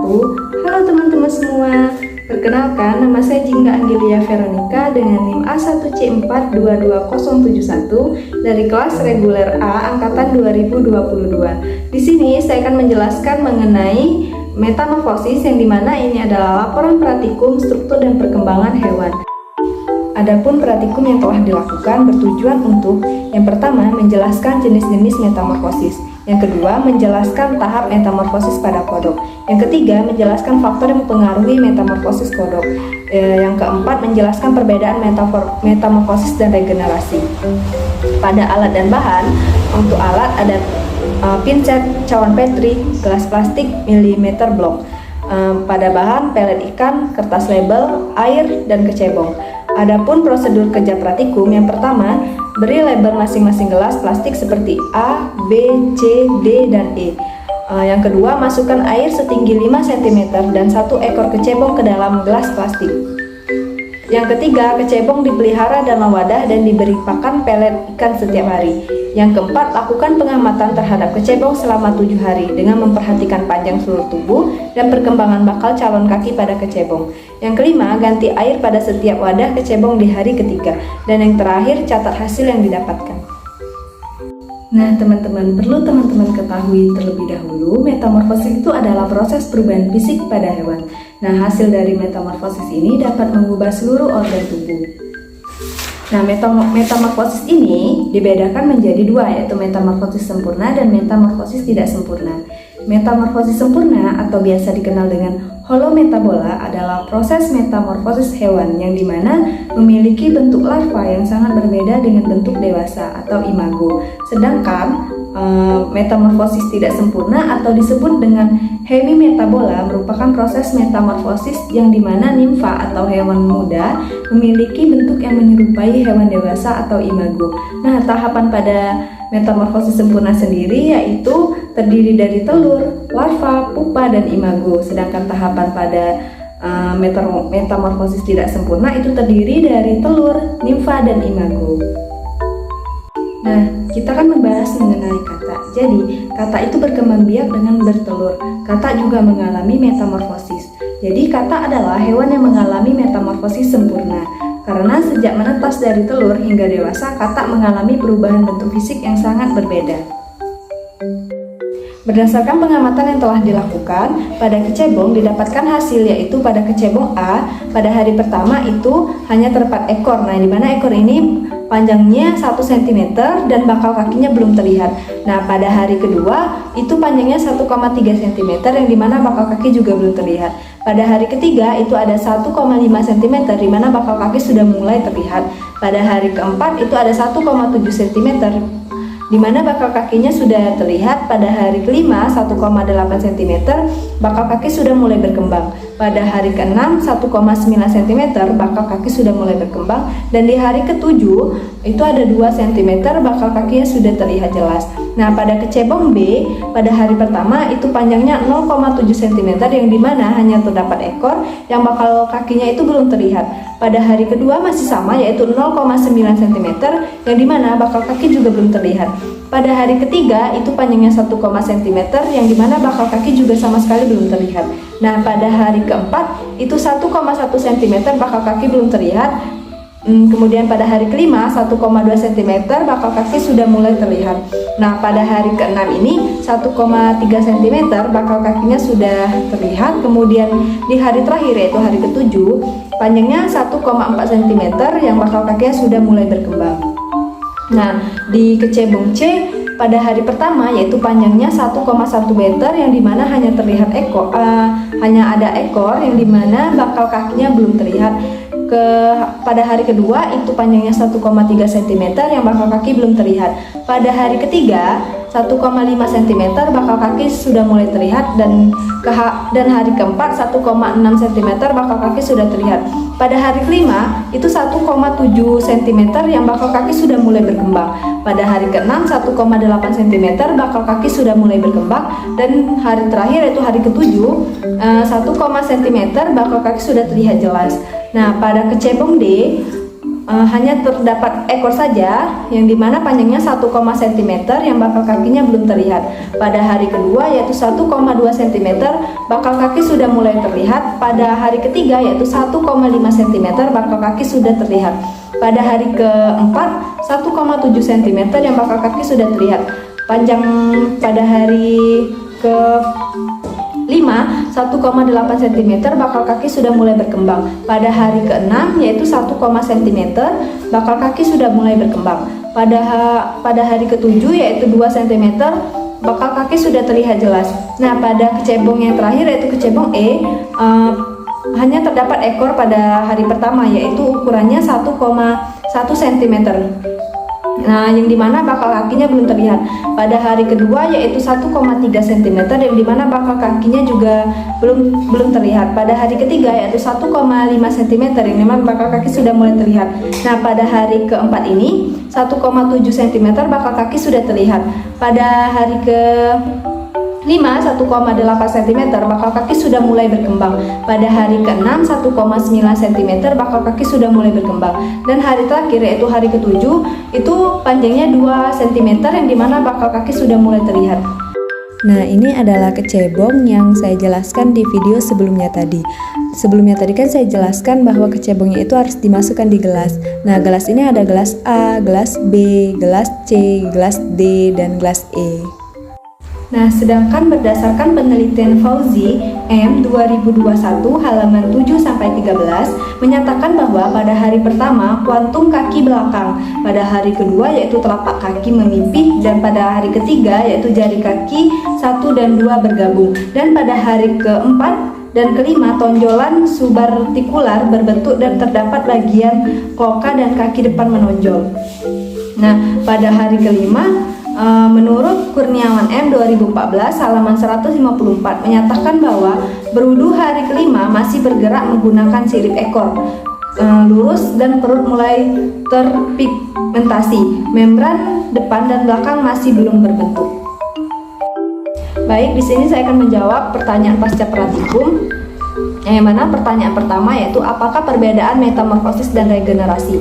wabarakatuh. Halo teman-teman semua. Perkenalkan, nama saya Jingga Anggelia Veronica dengan NIM A1C4222071 dari kelas reguler A angkatan 2022. Di sini saya akan menjelaskan mengenai metamorfosis, yang dimana ini adalah laporan praktikum struktur dan perkembangan hewan. Adapun praktikum yang telah dilakukan bertujuan untuk yang pertama menjelaskan jenis-jenis metamorfosis, yang kedua menjelaskan tahap metamorfosis pada kodok, yang ketiga menjelaskan faktor yang mempengaruhi metamorfosis kodok, yang keempat menjelaskan perbedaan metamorfosis dan regenerasi. Pada alat dan bahan, untuk alat ada pinset, cawan petri, gelas plastik, milimeter blok. Pada bahan pelet ikan, kertas label, air, dan kecebong. Adapun prosedur kerja praktikum, yang pertama, beri label masing-masing gelas plastik seperti A, B, C, D, dan E. Yang kedua, masukkan air setinggi 5 cm dan 1 ekor kecebong ke dalam gelas plastik. Yang ketiga, kecebong dipelihara dalam wadah dan diberi pakan pelet ikan setiap hari. Yang keempat, lakukan pengamatan terhadap kecebong selama 7 hari dengan memperhatikan panjang seluruh tubuh dan perkembangan bakal calon kaki pada kecebong. Yang kelima, ganti air pada setiap wadah kecebong di hari ketiga. Dan yang terakhir, catat hasil yang didapatkan. Nah teman-teman, perlu teman-teman ketahui terlebih dahulu, metamorfosis itu adalah proses perubahan fisik pada hewan. Nah, hasil dari metamorfosis ini dapat mengubah seluruh organ tubuh. Nah, metamorfosis ini dibedakan menjadi dua, yaitu metamorfosis sempurna dan metamorfosis tidak sempurna. Metamorfosis sempurna atau biasa dikenal dengan holometabola adalah proses metamorfosis hewan yang dimana memiliki bentuk larva yang sangat berbeda dengan bentuk dewasa atau imago. Sedangkan metamorfosis tidak sempurna atau disebut dengan hemimetabola merupakan proses metamorfosis yang dimana nimfa atau hewan muda memiliki bentuk yang menyerupai hewan dewasa atau imago. Nah, tahapan pada metamorfosis sempurna sendiri yaitu terdiri dari telur, larva, pupa, dan imago. Sedangkan tahapan pada metamorfosis tidak sempurna itu terdiri dari telur, nimfa, dan imago. Nah, kita akan membahas mengenai kata. Jadi, kata itu berkembang biak dengan bertelur. Kata juga mengalami metamorfosis. Jadi, kata adalah hewan yang mengalami metamorfosis sempurna. Karena sejak menetas dari telur hingga dewasa, kata mengalami perubahan bentuk fisik yang sangat berbeda. Berdasarkan pengamatan yang telah dilakukan, pada kecebong didapatkan hasil yaitu pada kecebong A, pada hari pertama itu hanya terdapat ekor. Nah, di mana ekor ini panjangnya 1 cm dan bakal kakinya belum terlihat. Nah, pada hari kedua itu panjangnya 1,3 cm yang dimana bakal kaki juga belum terlihat. Pada hari ketiga itu ada 1,5 cm di mana bakal kaki sudah mulai terlihat. Pada hari keempat itu ada 1,7 cm di mana bakal kakinya sudah terlihat. Pada hari kelima 1,8 cm bakal kaki sudah mulai berkembang. Pada hari ke-6 1,9 cm bakal kaki sudah mulai berkembang, dan di hari ke-7 itu ada 2 cm bakal kakinya sudah terlihat jelas. Nah, pada kecebong B pada hari pertama itu panjangnya 0,7 cm yang dimana hanya terdapat ekor yang bakal kakinya itu belum terlihat. Pada hari kedua masih sama yaitu 0,9 cm yang dimana bakal kaki juga belum terlihat. Pada hari ketiga itu panjangnya 1, cm yang dimana bakal kaki juga sama sekali belum terlihat. Nah, pada hari keempat itu 1,1 cm bakal kaki belum terlihat. Kemudian pada hari kelima 1,2 cm bakal kaki sudah mulai terlihat. Nah, pada hari ke-6 ini 1,3 cm bakal kakinya sudah terlihat. Kemudian di hari terakhir yaitu hari ke-7 panjangnya 1,4 cm yang bakal kakinya sudah mulai berkembang. Nah, di kecebong C pada hari pertama yaitu panjangnya 1,1 meter yang dimana hanya terlihat ekor, hanya ada ekor yang dimana bakal kakinya belum terlihat. Pada hari kedua itu panjangnya 1,3 cm yang bakal kaki belum terlihat. Pada hari ketiga 1,5 cm bakal kaki sudah mulai terlihat, dan hari keempat 1,6 cm bakal kaki sudah terlihat. Pada hari kelima itu 1,7 cm yang bakal kaki sudah mulai berkembang. Pada hari ke-6 1,8 cm bakal kaki sudah mulai berkembang, dan hari terakhir yaitu hari ke-7 1, cm bakal kaki sudah terlihat jelas. Nah, pada kecebong D hanya terdapat ekor saja, yang dimana panjangnya 1, cm yang bakal kakinya belum terlihat. Pada hari kedua yaitu 1,2 cm, bakal kaki sudah mulai terlihat. Pada hari ketiga yaitu 1,5 cm, bakal kaki sudah terlihat. Pada hari keempat 1,7 cm yang bakal kaki sudah terlihat. Panjang pada hari ke 5, 1,8 cm, bakal kaki sudah mulai berkembang. Pada hari ke-6 yaitu 1, cm, bakal kaki sudah mulai berkembang. Pada hari ke-7 yaitu 2 cm, bakal kaki sudah terlihat jelas. Nah, pada kecebong yang terakhir yaitu kecebong E, hanya terdapat ekor pada hari pertama, yaitu ukurannya 1,1 cm. Nah, yang dimana bakal kakinya belum terlihat. Pada hari kedua yaitu 1,3 cm, yang dimana bakal kakinya juga belum terlihat. Pada hari ketiga yaitu 1,5 cm, yang dimana bakal kaki sudah mulai terlihat. Nah, pada hari keempat ini 1,7 cm, bakal kaki sudah terlihat. Pada hari ke 5, 1,8 cm, bakal kaki sudah mulai berkembang. Pada hari ke-6 1,9 cm, bakal kaki sudah mulai berkembang. Dan hari terakhir yaitu hari ke-7 itu panjangnya 2 cm, yang dimana bakal kaki sudah mulai terlihat. Nah, ini adalah kecebong yang saya jelaskan di video sebelumnya tadi. Sebelumnya tadi kan saya jelaskan bahwa kecebongnya itu harus dimasukkan di gelas. Nah, gelas ini ada gelas A, gelas B, gelas C, gelas D, dan gelas E. Nah, sedangkan berdasarkan penelitian Fauzi M 2021 halaman 7-13 menyatakan bahwa pada hari pertama kuantum kaki belakang, pada hari kedua yaitu telapak kaki memipih, dan pada hari ketiga yaitu jari kaki 1 dan 2 bergabung, dan pada hari keempat dan kelima tonjolan subartikular berbentuk dan terdapat bagian kloka dan kaki depan menonjol. Nah, pada hari kelima menurut Kurniawan M 2014 halaman 154 menyatakan bahwa berudu hari kelima masih bergerak menggunakan sirip ekor lurus dan perut mulai terpigmentasi. Membran depan dan belakang masih belum berbentuk. Baik, di sini saya akan menjawab pertanyaan pasca pratikum. Yang mana pertanyaan pertama yaitu apakah perbedaan metamorfosis dan regenerasi?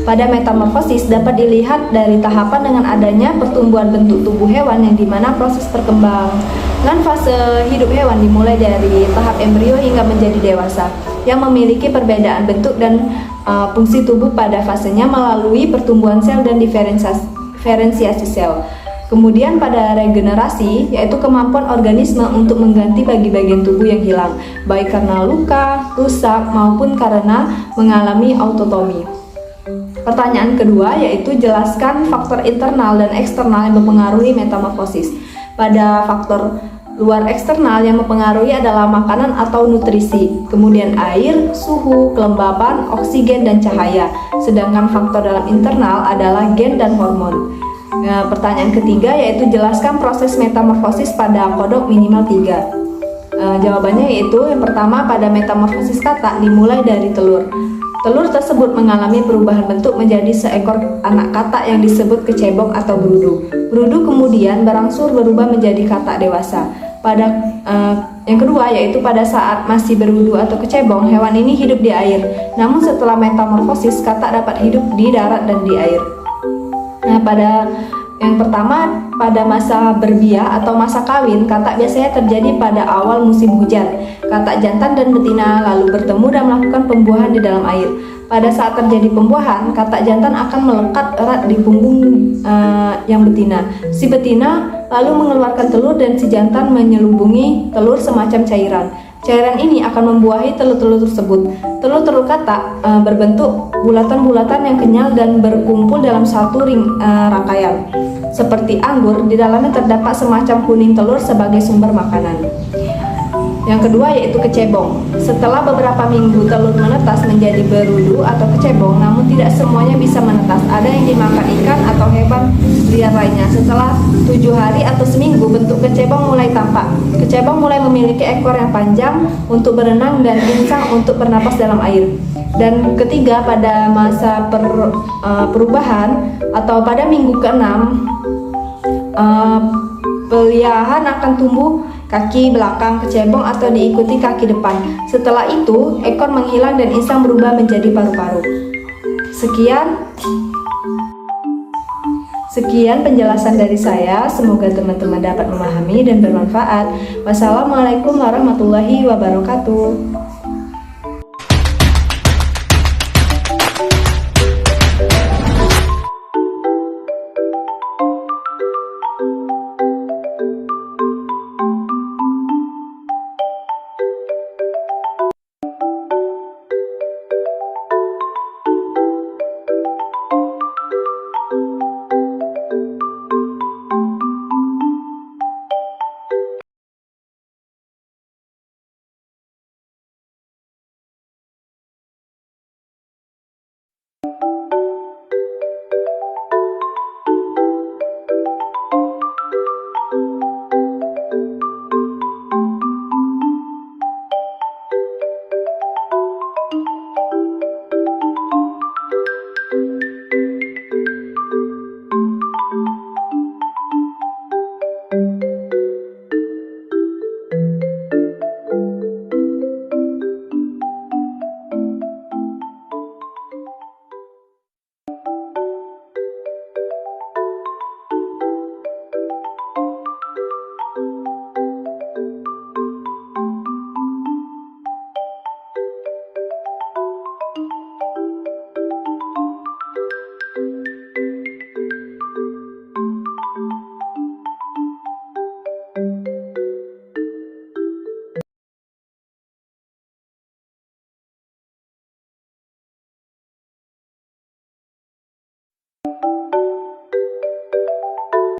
Pada metamorfosis dapat dilihat dari tahapan dengan adanya pertumbuhan bentuk tubuh hewan, yang dimana proses perkembangan fase hidup hewan dimulai dari tahap embrio hingga menjadi dewasa, yang memiliki perbedaan bentuk dan fungsi tubuh pada fasenya melalui pertumbuhan sel dan diferensiasi sel. Kemudian pada regenerasi yaitu kemampuan organisme untuk mengganti bagian tubuh yang hilang, baik karena luka, rusak, maupun karena mengalami autotomi. Pertanyaan kedua yaitu jelaskan faktor internal dan eksternal yang mempengaruhi metamorfosis. Pada faktor luar eksternal yang mempengaruhi adalah makanan atau nutrisi, kemudian air, suhu, kelembapan, oksigen, dan cahaya. Sedangkan faktor dalam internal adalah gen dan hormon. Nah, pertanyaan ketiga yaitu jelaskan proses metamorfosis pada kodok minimal 3. Jawabannya yaitu yang pertama, pada metamorfosis katak dimulai dari telur. Telur tersebut mengalami perubahan bentuk menjadi seekor anak katak yang disebut kecebong atau berudu. Berudu kemudian berangsur berubah menjadi katak dewasa. Pada yang kedua yaitu pada saat masih berudu atau kecebong, hewan ini hidup di air. Namun setelah metamorfosis, katak dapat hidup di darat dan di air. Nah, pada yang pertama, pada masa berbiak atau masa kawin, katak biasanya terjadi pada awal musim hujan. Katak jantan dan betina lalu bertemu dan melakukan pembuahan di dalam air. Pada saat terjadi pembuahan, katak jantan akan melekat erat di punggung yang betina. Si betina lalu mengeluarkan telur dan si jantan menyelubungi telur semacam cairan. Cairan ini akan membuahi telur-telur tersebut. Telur-telur katak berbentuk bulatan-bulatan yang kenyal dan berkumpul dalam satu rangkaian. Seperti anggur, di dalamnya terdapat semacam kuning telur sebagai sumber makanan. Yang kedua yaitu kecebong. Setelah beberapa minggu telur menetas menjadi berudu atau kecebong, namun tidak semuanya bisa menetas. Ada yang dimakan ikan atau hewan liar lainnya. Setelah 7 hari atau seminggu, bentuk kecebong mulai tampak. Kecebong mulai memiliki ekor yang panjang untuk berenang dan insang untuk bernapas dalam air. Dan ketiga, pada masa perubahan atau pada minggu ke-6, peliahan akan tumbuh kaki belakang kecebong atau diikuti kaki depan. Setelah itu, ekor menghilang dan insang berubah menjadi paru-paru. Sekian penjelasan dari saya, semoga teman-teman dapat memahami dan bermanfaat. Wassalamualaikum warahmatullahi wabarakatuh.